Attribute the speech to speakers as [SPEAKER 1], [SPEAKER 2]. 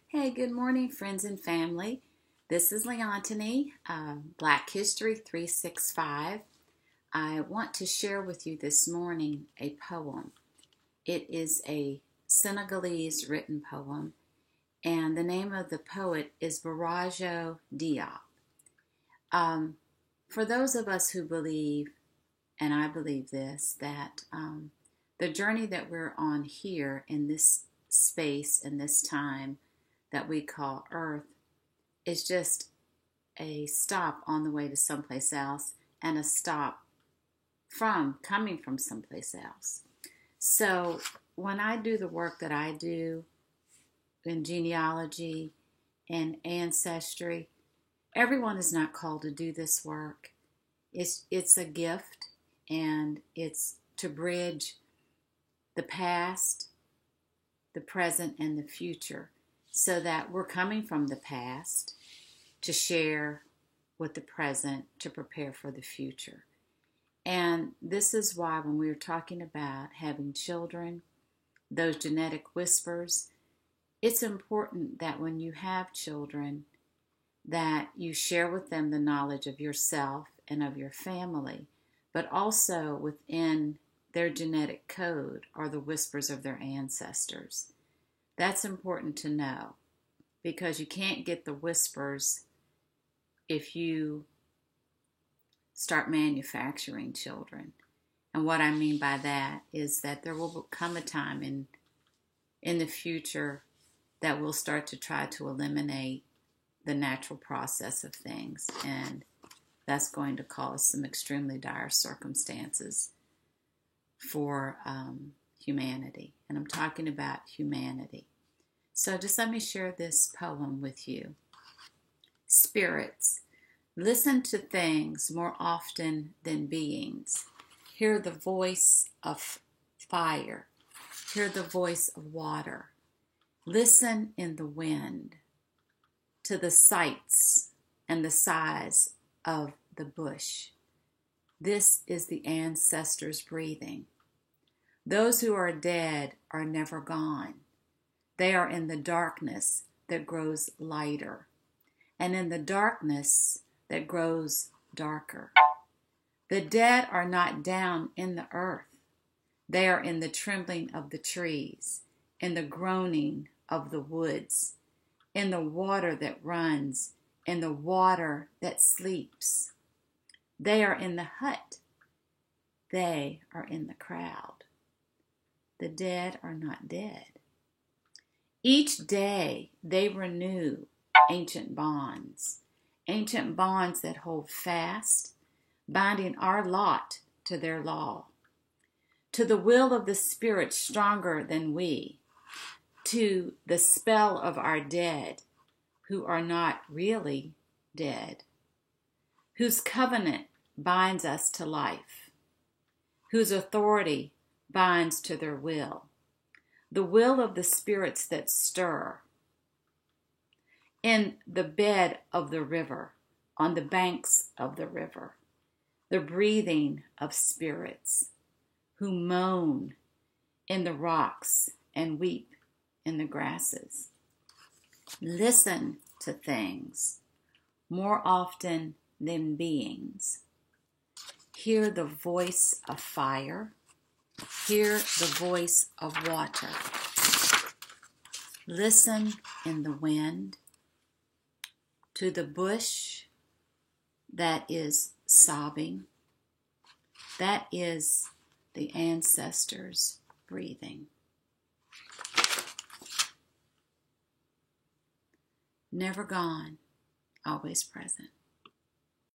[SPEAKER 1] Hey, good morning, friends and family. This is Leontini, Black History 365. I want to share with you this morning a poem. It is a Senegalese written poem, and the name of the poet is Barajo Diop. For those of us who believe, and I believe this, that the journey that we're on here in this space, in this time, that we call Earth is just a stop on the way to someplace else and a stop from coming from someplace else. So when I do the work that I do in genealogy and ancestry, everyone is not called to do this work. It's a gift, and it's to bridge the past, the present, and the future, so that we're coming from the past to share with the present to prepare for the future. And this is why when we were talking about having children, those genetic whispers, it's important that when you have children, that you share with them the knowledge of yourself and of your family, but also within their genetic code are the whispers of their ancestors. That's important to know, because you can't get the whispers if you start manufacturing children. And what I mean by that is that there will come a time in the future that we'll start to try to eliminate the natural process of things, and that's going to cause some extremely dire circumstances for humanity. And I'm talking about humanity. So just let me share this poem with you. Spirits, listen to things more often than beings. Hear the voice of fire. Hear the voice of water. Listen in the wind to the sights and the size of the bush. This is the ancestors breathing. Those who are dead are never gone. They are in the darkness that grows lighter, and in the darkness that grows darker. The dead are not down in the earth. They are in the trembling of the trees, in the groaning of the woods, in the water that runs, in the water that sleeps. They are in the hut. They are in the crowd. The dead are not dead. Each day they renew ancient bonds that hold fast, binding our lot to their law, to the will of the Spirit stronger than we, to the spell of our dead who are not really dead, whose covenant binds us to life, whose authority binds to their will, the will of the spirits that stir in the bed of the river, on the banks of the river, the breathing of spirits who moan in the rocks and weep in the grasses. Listen to things more often than beings. Hear the voice of fire. Hear the voice of water. Listen in the wind to the bush that is sobbing. That is the ancestors breathing. Never gone, always present.